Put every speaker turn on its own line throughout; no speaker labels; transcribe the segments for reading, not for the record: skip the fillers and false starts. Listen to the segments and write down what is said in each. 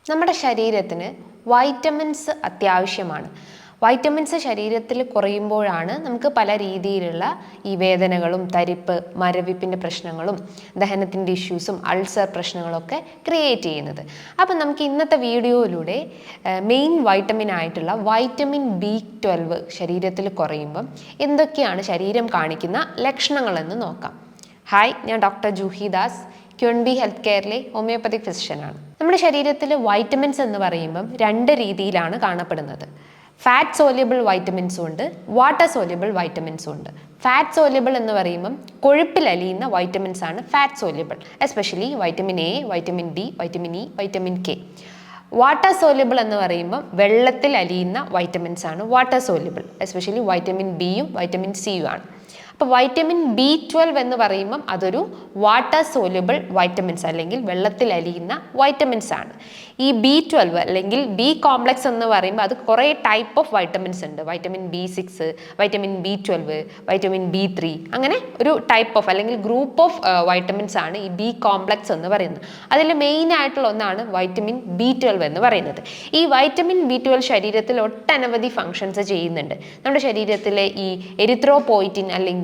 നമ്മുടെ ശരീരത്തിന് വൈറ്റമിൻസ് അത്യാവശ്യമാണ്. വൈറ്റമിൻസ് ശരീരത്തിൽ കുറയുമ്പോഴാണ് നമുക്ക് പല രീതിയിലുള്ള ഈ വേദനകളും തരിപ്പ്, മരവിപ്പിൻ്റെ പ്രശ്നങ്ങളും ദഹനത്തിൻ്റെ ഇഷ്യൂസും അൾസർ പ്രശ്നങ്ങളൊക്കെ ക്രിയേറ്റ് ചെയ്യുന്നത്. അപ്പം നമുക്ക് ഇന്നത്തെ വീഡിയോയിലൂടെ മെയിൻ വൈറ്റമിൻ ആയിട്ടുള്ള വൈറ്റമിൻ B12 ശരീരത്തിൽ കുറയുമ്പം എന്തൊക്കെയാണ് ശരീരം കാണിക്കുന്ന ലക്ഷണങ്ങളെന്ന് നോക്കാം. ഹായ്, ഞാൻ ഡോക്ടർ ജൂഹി ദാസ്, ക്യുൻബി ഹെൽത്ത് കെയറിലെ ഹോമിയോപ്പതിക് ഫിസിഷ്യനാണ്. നമ്മുടെ ശരീരത്തിൽ വൈറ്റമിൻസ് എന്ന് പറയുമ്പം രണ്ട് രീതിയിലാണ് കാണപ്പെടുന്നത്. ഫാറ്റ് സോല്യുബിൾ വൈറ്റമിൻസും ഉണ്ട്, വാട്ടർ സോല്യുബിൾ വൈറ്റമിൻസും ഉണ്ട്. ഫാറ്റ് സോല്യുബിൾ എന്ന് പറയുമ്പം കൊഴുപ്പിൽ അലിയുന്ന വൈറ്റമിൻസ് ആണ് fat soluble, especially vitamin A, vitamin D, vitamin E, vitamin K. Water soluble എന്ന് പറയുമ്പം വെള്ളത്തിൽ അലിയുന്ന വൈറ്റമിൻസ് ആണ് വാട്ടർ സോല്യുബിൾ, എസ്പെഷ്യലി വൈറ്റമിൻ ബിയും വൈറ്റമിൻ സിയും ആണ്. അപ്പോൾ വൈറ്റമിൻ B12 എന്ന് പറയുമ്പം അതൊരു വാട്ടർ സോല്യുബിൾ വൈറ്റമിൻസ് അല്ലെങ്കിൽ വെള്ളത്തിൽ അലിയുന്ന വൈറ്റമിൻസ് ആണ്. ഈ B12 അല്ലെങ്കിൽ ബി കോംപ്ലക്സ് എന്ന് പറയുമ്പോൾ അത് കുറേ ടൈപ്പ് ഓഫ് വൈറ്റമിൻസ് ഉണ്ട്. Vitamin B6, vitamin B12, vitamin B3, അങ്ങനെ ഒരു ടൈപ്പ് ഓഫ് അല്ലെങ്കിൽ ഗ്രൂപ്പ് ഓഫ് വൈറ്റമിൻസ് ആണ് ഈ ബി കോംപ്ലക്സ് എന്ന് പറയുന്നത്. അതിൽ മെയിൻ ആയിട്ടുള്ള ഒന്നാണ് വൈറ്റമിൻ B12 എന്ന് പറയുന്നത്. ഈ വൈറ്റമിൻ B12 ശരീരത്തിൽ ഒട്ടനവധി ഫങ്ഷൻസ് ചെയ്യുന്നുണ്ട്. നമ്മുടെ ശരീരത്തിലെ ഈ എരിത്രോപോയിറ്റിൻ അല്ലെങ്കിൽ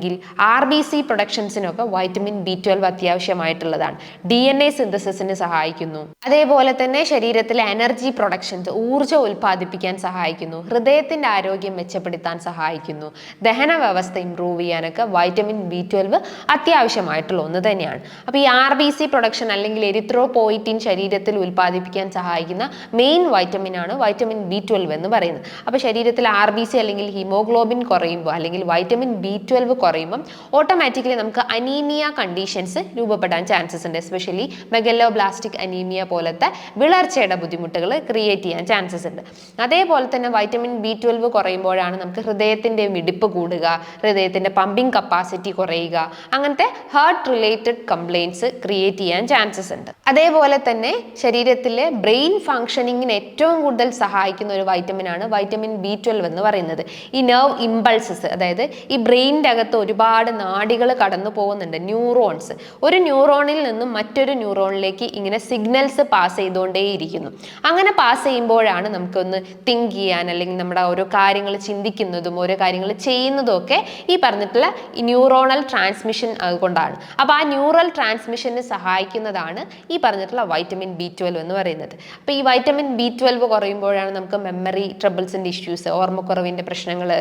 RBC പ്രൊഡക്ഷൻസിനൊക്കെ വൈറ്റമിൻ B12 അത്യാവശ്യമായിട്ടുള്ളതാണ്. DNA സിന്തസിസിന് സഹായിക്കുന്നു. അതേപോലെ തന്നെ ശരീരത്തിലെ എനർജി പ്രൊഡക്ഷൻസ്, ഊർജ്ജം ഉൽപ്പാദിപ്പിക്കാൻ സഹായിക്കുന്നു. ഹൃദയത്തിന്റെ ആരോഗ്യം മെച്ചപ്പെടുത്താൻ സഹായിക്കുന്നു. ദഹന വ്യവസ്ഥ ഇംപ്രൂവ് ചെയ്യാനൊക്കെ വൈറ്റമിൻ B12 അത്യാവശ്യമായിട്ടുള്ള ഒന്ന് തന്നെയാണ്. അപ്പോൾ ഈ RBC പ്രൊഡക്ഷൻ അല്ലെങ്കിൽ എരിത്രോപോയിറ്റിൻ ശരീരത്തിൽ ഉൽപ്പാദിപ്പിക്കാൻ സഹായിക്കുന്ന മെയിൻ വൈറ്റമിൻ ആണ് വൈറ്റമിൻ B12 എന്ന് പറയുന്നത്. അപ്പോൾ ശരീരത്തിൽ RBC അല്ലെങ്കിൽ ഹീമോഗ്ലോബിൻ കുറയുമ്പോൾ അല്ലെങ്കിൽ വൈറ്റമിൻ B12 കുറയുമ്പം ഓട്ടോമാറ്റിക്കലി നമുക്ക് അനീമിയ കണ്ടീഷൻസ് രൂപപ്പെടാൻ ചാൻസസ് ഉണ്ട്. എസ്പെഷ്യലി മെഗലോബ്ലാസ്റ്റിക് അനീമിയ പോലത്തെ വിളർച്ചയുടെ ബുദ്ധിമുട്ടുകൾ ക്രിയേറ്റ് ചെയ്യാൻ ചാൻസസ് ഉണ്ട്. അതേപോലെ തന്നെ വൈറ്റമിൻ B12 കുറയുമ്പോഴാണ് നമുക്ക് ഹൃദയത്തിൻ്റെ മിടിപ്പ് കൂടുക, ഹൃദയത്തിൻ്റെ പമ്പിങ് കപ്പാസിറ്റി കുറയുക, അങ്ങനത്തെ ഹാർട്ട് റിലേറ്റഡ് കംപ്ലയിൻസ് ക്രിയേറ്റ് ചെയ്യാൻ ചാൻസസ് ഉണ്ട്. അതേപോലെ തന്നെ ശരീരത്തിലെ ബ്രെയിൻ ഫങ്ഷനിങ്ങിന് ഏറ്റവും കൂടുതൽ സഹായിക്കുന്ന ഒരു വൈറ്റമിൻ ആണ് വൈറ്റമിൻ B12 എന്ന് പറയുന്നത്. ഈ നെർവ് ഇമ്പൾസസ്, അതായത് ഈ ബ്രെയിനിൻ്റെ അകത്ത് ഒരുപാട് നാഡികൾ കടന്നു പോകുന്നുണ്ട്, ന്യൂറോൺസ്. ഒരു ന്യൂറോണിൽ നിന്നും മറ്റൊരു ന്യൂറോണിലേക്ക് ഇങ്ങനെ സിഗ്നൽസ് പാസ് ചെയ്തുകൊണ്ടേയിരിക്കുന്നു. അങ്ങനെ പാസ് ചെയ്യുമ്പോഴാണ് നമുക്കൊന്ന് തിങ്ക് ചെയ്യാൻ അല്ലെങ്കിൽ നമ്മുടെ ഓരോ കാര്യങ്ങൾ ചിന്തിക്കുന്നതും ഓരോ കാര്യങ്ങൾ ചെയ്യുന്നതും ഒക്കെ ഈ പറഞ്ഞിട്ടുള്ള ഈ ന്യൂറോണൽ ട്രാൻസ്മിഷൻ കൊണ്ടാണ്. അപ്പോൾ ആ ന്യൂറൽ ട്രാൻസ്മിഷന് സഹായിക്കുന്നതാണ് ഈ പറഞ്ഞിട്ടുള്ള വൈറ്റമിൻ B12 എന്ന് പറയുന്നത്. അപ്പോൾ ഈ വൈറ്റമിൻ B12 കുറയുമ്പോഴാണ് നമുക്ക് മെമ്മറി ട്രബിൾസിൻ്റെ ഇഷ്യൂസ്, ഓർമ്മക്കുറവിൻ്റെ പ്രശ്നങ്ങൾ,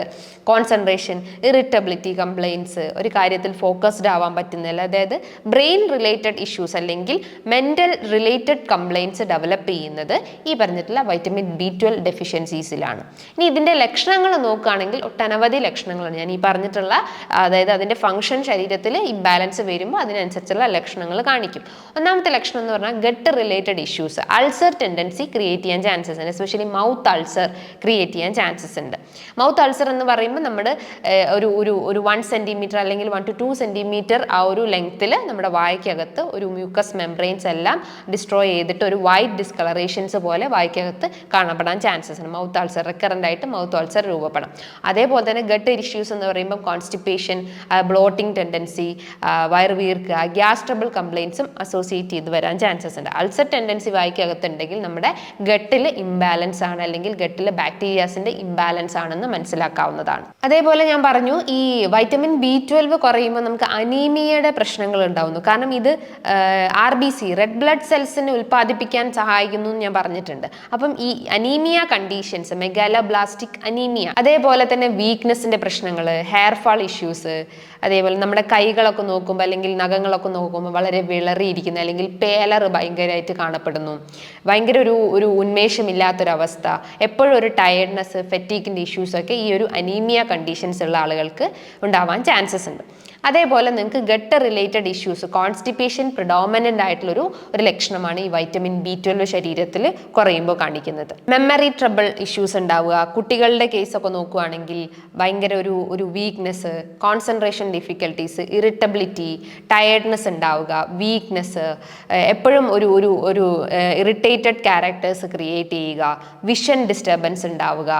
കോൺസെൻട്രേഷൻ, ഇറിറ്റബിലിറ്റി കംപ്ലയിൻസ്, ഒരു കാര്യത്തിൽ ഫോക്കസ്ഡ് ആവാൻ പറ്റുന്നില്ല, അതായത് ബ്രെയിൻ റിലേറ്റഡ് ഇഷ്യൂസ് അല്ലെങ്കിൽ മെൻ്റൽ റിലേറ്റഡ് കംപ്ലയിൻസ് ഡെവലപ്പ് ചെയ്യുന്നത് ഈ പറഞ്ഞിട്ടുള്ള വൈറ്റമിൻ B12 ഡെഫിഷ്യൻസീസിലാണ്. ഇനി ഇതിൻ്റെ ലക്ഷണങ്ങൾ നോക്കുകയാണെങ്കിൽ ഒട്ടനവധി ലക്ഷണങ്ങളാണ് ഞാൻ ഈ പറഞ്ഞിട്ടുള്ള, അതായത് അതിൻ്റെ ഫംഗ്ഷൻ ശരീരത്തിൽ ഇംബാലൻസ് വരുമ്പോൾ അതിനനുസരിച്ചുള്ള ലക്ഷണങ്ങൾ കാണിക്കും. ഒന്നാമത്തെ ലക്ഷണം എന്ന് പറഞ്ഞാൽ gut related issues, ulcer tendency create ചെയ്യാൻ ചാൻസസ് ഉണ്ട്. എസ്പെഷ്യലി മൗത്ത് അൾസർ ക്രിയേറ്റ് ചെയ്യാൻ ചാൻസസ് ഉണ്ട്. മൗത്ത് അൾസർ എന്ന് പറയുമ്പോൾ നമ്മുടെ ഒരു 1 സെൻറ്റിമീറ്റർ അല്ലെങ്കിൽ 1 to 2 സെൻറ്റിമീറ്റർ ആ ഒരു ലെങ്ത്തിൽ നമ്മുടെ വായ്ക്കകത്ത് ഒരു മ്യൂക്കസ് മെംബ്രെയിൻസ് എല്ലാം ഡിസ്ട്രോയ് ചെയ്തിട്ട് ഒരു വൈറ്റ് ഡിസ്കളറേഷൻസ് പോലെ വായ്ക്കകത്ത് കാണപ്പെടാൻ ചാൻസസ് ഉണ്ട്. മൗത്ത് അൾസർ റിക്കറൻ്റ് ആയിട്ട് മൗത്ത് അൾസർ രൂപപ്പെടാം. അതേപോലെ തന്നെ ഗട്ട് ഇഷ്യൂസ് എന്ന് പറയുമ്പോൾ കോൺസ്റ്റിപ്പേഷൻ, ബ്ലോട്ടിംഗ് ടെൻഡൻസി, വയർ വീർക്കുക, ഗ്യാസ് ട്രബിൾ കംപ്ലയിൻസും അസോസിയേറ്റ് ചെയ്ത് വരാൻ ചാൻസസ് ഉണ്ട്. അൾസർ ടെൻഡൻസി വായ്ക്കകത്തുണ്ടെങ്കിൽ നമ്മുടെ ഗട്ടിൽ ഇംബാലൻസ് ആണ് അല്ലെങ്കിൽ ഗട്ടിൽ ബാക്ടീരിയാസിൻ്റെ ഇംബാലൻസ് ആണെന്ന് മനസ്സിലാക്കാവുന്നതാണ്. അതേപോലെ ഞാൻ പറഞ്ഞു ഈ വൈറ്റമിൻ B12 കുറയുമ്പോൾ നമുക്ക് അനീമിയയുടെ പ്രശ്നങ്ങൾ ഉണ്ടാവുന്നു. കാരണം ഇത് RBC റെഡ് ബ്ലഡ് സെൽസിനെ ഉൽപ്പാദിപ്പിക്കാൻ സഹായിക്കുന്നു എന്ന് ഞാൻ പറഞ്ഞിട്ടുണ്ട്. അപ്പം ഈ അനീമിയ കണ്ടീഷൻസ്, മെഗാലോബ്ലാസ്റ്റിക് അനീമിയ, അതേപോലെ തന്നെ വീക്ക്നെസ്സിൻ്റെ പ്രശ്നങ്ങൾ, ഹെയർ ഫാൾ ഇഷ്യൂസ്, അതേപോലെ നമ്മുടെ കൈകളൊക്കെ നോക്കുമ്പോൾ അല്ലെങ്കിൽ നഖങ്ങളൊക്കെ നോക്കുമ്പോൾ വളരെ വിളറിയിരിക്കുന്ന അല്ലെങ്കിൽ പേലർ ഭയങ്കരമായിട്ട് കാണപ്പെടുന്നു, ഭയങ്കര ഒരു ഉന്മേഷമില്ലാത്തൊരവസ്ഥ, എപ്പോഴും ഒരു ടയർഡ്നെസ്, ഫെറ്റീക്കിൻ്റെ ഇഷ്യൂസൊക്കെ ഈ ഒരു അനീമിയ കണ്ടീഷൻസ് ഉള്ള ആളുകൾക്ക് ഉണ്ടാവാൻ ചാൻസസ് ഉണ്ട്. അതേപോലെ നിങ്ങൾക്ക് gut related issues, constipation predominant ആയിട്ടുള്ളൊരു ലക്ഷണമാണ് ഈ വൈറ്റമിൻ B12 ശരീരത്തിൽ കുറയുമ്പോൾ കാണിക്കുന്നത്. മെമ്മറി ട്രബിൾ ഇഷ്യൂസ് ഉണ്ടാവുക, കുട്ടികളുടെ കേസൊക്കെ നോക്കുകയാണെങ്കിൽ ഭയങ്കര ഒരു weakness, concentration difficulties, irritability, tiredness ഉണ്ടാവുക, വീക്ക്നെസ്, എപ്പോഴും ഒരു ഇറിറ്റേറ്റഡ് ക്യാരക്ടേഴ്സ് ക്രിയേറ്റ് ചെയ്യുക, വിഷൻ ഡിസ്റ്റർബൻസ് ഉണ്ടാവുക,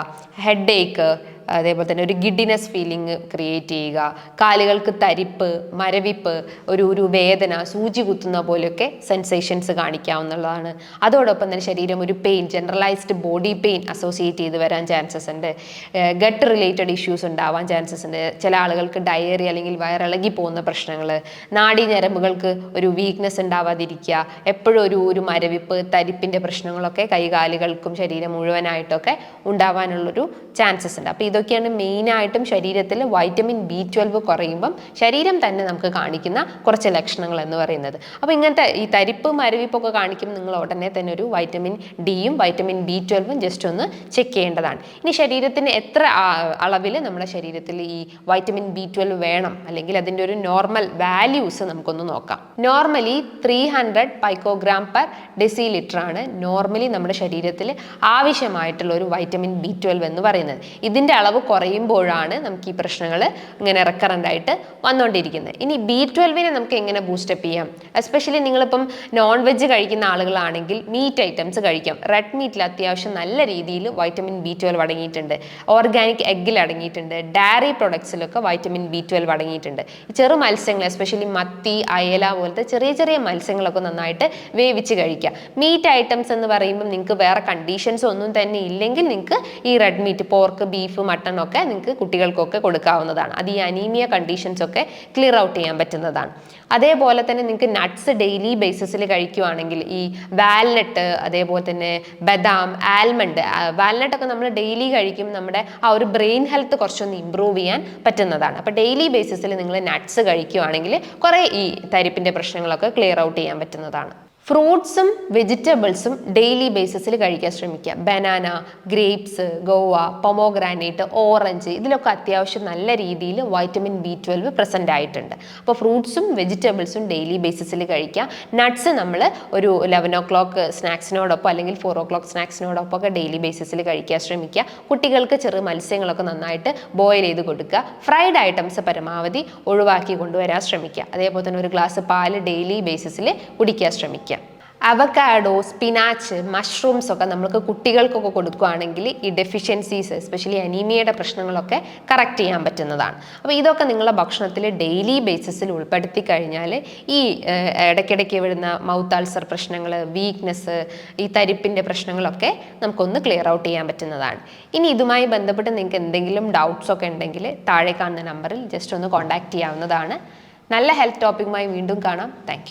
ഹെഡ് ഏക്ക്, അതേപോലെ തന്നെ ഒരു ഗിഡിനെസ് ഫീലിംഗ് ക്രിയേറ്റ് ചെയ്യുക, കാലുകൾക്ക് തരിപ്പ്, മരവിപ്പ്, ഒരു വേദന, സൂചി കുത്തുന്ന പോലെയൊക്കെ സെൻസേഷൻസ് കാണിക്കാവുന്നതാണ്. അതോടൊപ്പം തന്നെ ശരീരം ഒരു pain, generalised body pain associate ചെയ്ത് വരാൻ ചാൻസസ് ഉണ്ട്. ഗട്ട് റിലേറ്റഡ് ഇഷ്യൂസ് ഉണ്ടാവാൻ ചാൻസസ് ഉണ്ട്. ചില ആളുകൾക്ക് ഡയറി അല്ലെങ്കിൽ വയറിളകി പോകുന്ന പ്രശ്നങ്ങൾ, നാഡീ ഞരമ്പുകൾക്ക് ഒരു വീക്ക്നെസ് ഉണ്ടാവാതിരിക്കുക, എപ്പോഴും ഒരു മരവിപ്പ്, തരിപ്പിൻ്റെ പ്രശ്നങ്ങളൊക്കെ കൈകാലുകൾക്കും ശരീരം മുഴുവനായിട്ടൊക്കെ ഉണ്ടാവാനുള്ളൊരു ചാൻസസ് ഉണ്ട്. അപ്പോൾ ഇതൊക്കെയാണ് മെയിനായിട്ടും ശരീരത്തിൽ വൈറ്റമിൻ B12 കുറയുമ്പം ശരീരം തന്നെ നമുക്ക് കാണിക്കുന്ന കുറച്ച് ലക്ഷണങ്ങൾ എന്ന് പറയുന്നത്. അപ്പോൾ ഇങ്ങനത്തെ ഈ തരിപ്പ്, മരവിപ്പൊക്കെ കാണിക്കും, നിങ്ങൾ ഉടനെ തന്നെ ഒരു വൈറ്റമിൻ ഡിയും വൈറ്റമിൻ B12 ജസ്റ്റ് ഒന്ന് ചെക്ക് ചെയ്യേണ്ടതാണ്. ഇനി ശരീരത്തിന് എത്ര അളവിൽ നമ്മുടെ ശരീരത്തിൽ ഈ വൈറ്റമിൻ B12 വേണം, അല്ലെങ്കിൽ അതിൻ്റെ ഒരു നോർമൽ വാല്യൂസ് നമുക്കൊന്ന് നോക്കാം. നോർമലി 300 പൈക്കോഗ്രാം പെർ ഡെസിലിറ്റർ ആണ് നോർമലി നമ്മുടെ ശരീരത്തിൽ ആവശ്യമായിട്ടുള്ള ഒരു വൈറ്റമിൻ B12 എന്ന് പറയുന്നത്. ഇതിൻ്റെ അളവ് കുറയുമ്പോഴാണ് നമുക്ക് ഈ പ്രശ്നങ്ങൾ ഇങ്ങനെ റെക്കറൻ്റ് ആയിട്ട് വന്നുകൊണ്ടിരിക്കുന്നത്. ഇനി B12 നമുക്ക് എങ്ങനെ ബൂസ്റ്റപ്പ് ചെയ്യാം? എസ്പെഷ്യലി നിങ്ങളിപ്പം നോൺ വെജ് കഴിക്കുന്ന ആളുകളാണെങ്കിൽ മീറ്റ് ഐറ്റംസ് കഴിക്കാം. റെഡ് മീറ്റിൽ അത്യാവശ്യം നല്ല രീതിയിൽ വൈറ്റമിൻ B12 അടങ്ങിയിട്ടുണ്ട്. ഓർഗാനിക് എഗ്ഗിൽ അടങ്ങിയിട്ടുണ്ട്. ഡയറി പ്രൊഡക്ട്സിലൊക്കെ വൈറ്റമിൻ B12 അടങ്ങിയിട്ടുണ്ട്. ചെറു മത്സ്യങ്ങൾ, എസ്പെഷ്യലി മത്തി, അയല പോലത്തെ ചെറിയ ചെറിയ മത്സ്യങ്ങളൊക്കെ നന്നായിട്ട് വേവിച്ച് കഴിക്കുക. മീറ്റ് ഐറ്റംസ് എന്ന് പറയുമ്പോൾ നിങ്ങൾക്ക് വേറെ കണ്ടീഷൻസ് ഒന്നും തന്നെ ഇല്ലെങ്കിൽ നിങ്ങൾക്ക് ഈ red meat, pork, beef, mutton ഒക്കെ നിങ്ങൾക്ക് കുട്ടികൾക്കൊക്കെ കൊടുക്കാവുന്നതാണ്. അത് ഈ അനീമിയ കണ്ടീഷൻസ് ഒക്കെ ക്ലിയർ ഔട്ട് ചെയ്യാൻ പറ്റുന്നതാണ്. അതേപോലെ തന്നെ നിങ്ങൾക്ക് നട്ട്സ് ഡെയിലി ബേസിസിൽ കഴിക്കുകയാണെങ്കിൽ ഈ വാൽനട്ട്, അതേപോലെ തന്നെ ബദാം, ആൽമണ്ട്, വാൽനട്ടൊക്കെ നമ്മൾ ഡെയിലി കഴിക്കും, നമ്മുടെ ആ ഒരു ബ്രെയിൻ ഹെൽത്ത് കുറച്ചൊന്ന് ഇമ്പ്രൂവ് ചെയ്യാൻ പറ്റുന്നതാണ്. അപ്പോൾ ഡെയിലി ബേസിസിൽ നിങ്ങൾ നട്ട്സ് കഴിക്കുകയാണെങ്കിൽ കുറേ ഈ തരിപ്പിൻ്റെ പ്രശ്നങ്ങളൊക്കെ ക്ലിയർ ഔട്ട് ചെയ്യാൻ പറ്റുന്നതാണ്. ഫ്രൂട്ട്സും വെജിറ്റബിൾസും ഡെയിലി ബേസിസിൽ കഴിക്കാൻ ശ്രമിക്കുക. Banana, grapes, Goa, pomegranate, orange, ഇതിലൊക്കെ അത്യാവശ്യം നല്ല രീതിയിൽ വൈറ്റമിൻ B12 പ്രസൻ്റ് ആയിട്ടുണ്ട്. അപ്പോൾ ഫ്രൂട്ട്സും വെജിറ്റബിൾസും ഡെയിലി ബേസിസിൽ കഴിക്കുക. നട്ട്സ് നമ്മൾ ഒരു 11 o'clock സ്നാക്സിനോടൊപ്പം അല്ലെങ്കിൽ 4 o'clock സ്നാക്സിനോടൊപ്പം ഒക്കെ ഡെയിലി ബേസിസിൽ കഴിക്കാൻ ശ്രമിക്കുക. കുട്ടികൾക്ക് ചെറു മത്സ്യങ്ങളൊക്കെ നന്നായിട്ട് ബോയിൽ ചെയ്ത് കൊടുക്കുക. ഫ്രൈഡ് ഐറ്റംസ് പരമാവധി ഒഴിവാക്കി കൊണ്ടുവരാൻ ശ്രമിക്കുക. അതേപോലെ തന്നെ ഒരു ഗ്ലാസ് പാല് ഡെയിലി ബേസിസിൽ കുടിക്കാൻ ശ്രമിക്കുക. അവക്കാഡോ, സ്പിനാച്ച്, മഷ്റൂംസ് ഒക്കെ നമുക്ക് കുട്ടികൾക്കൊക്കെ കൊടുക്കുകയാണെങ്കിൽ ഈ ഡെഫിഷ്യൻസീസ്, എസ്പെഷ്യലി അനീമിയയുടെ പ്രശ്നങ്ങളൊക്കെ കറക്റ്റ് ചെയ്യാൻ പറ്റുന്നതാണ്. അപ്പോൾ ഇതൊക്കെ നിങ്ങളുടെ ഭക്ഷണത്തിൽ ഡെയിലി ബേസിസിൽ ഉൾപ്പെടുത്തി കഴിഞ്ഞാൽ ഈ ഇടയ്ക്കിടയ്ക്ക് വരുന്ന മൗത്ത് അൾസർ പ്രശ്നങ്ങൾ, വീക്ക്നെസ്, ഈ തരിപ്പിൻ്റെ പ്രശ്നങ്ങളൊക്കെ നമുക്കൊന്ന് ക്ലിയർ ഔട്ട് ചെയ്യാൻ പറ്റുന്നതാണ്. ഇനി ഇതുമായി ബന്ധപ്പെട്ട് നിങ്ങൾക്ക് എന്തെങ്കിലും ഡൗട്ട്സ് ഒക്കെ ഉണ്ടെങ്കിൽ താഴെ കാണുന്ന നമ്പറിൽ ജസ്റ്റ് ഒന്ന് കോൺടാക്ട് ചെയ്യാവുന്നതാണ്. നല്ല ഹെൽത്ത് ടോപ്പിക്കുമായി വീണ്ടും കാണാം. താങ്ക്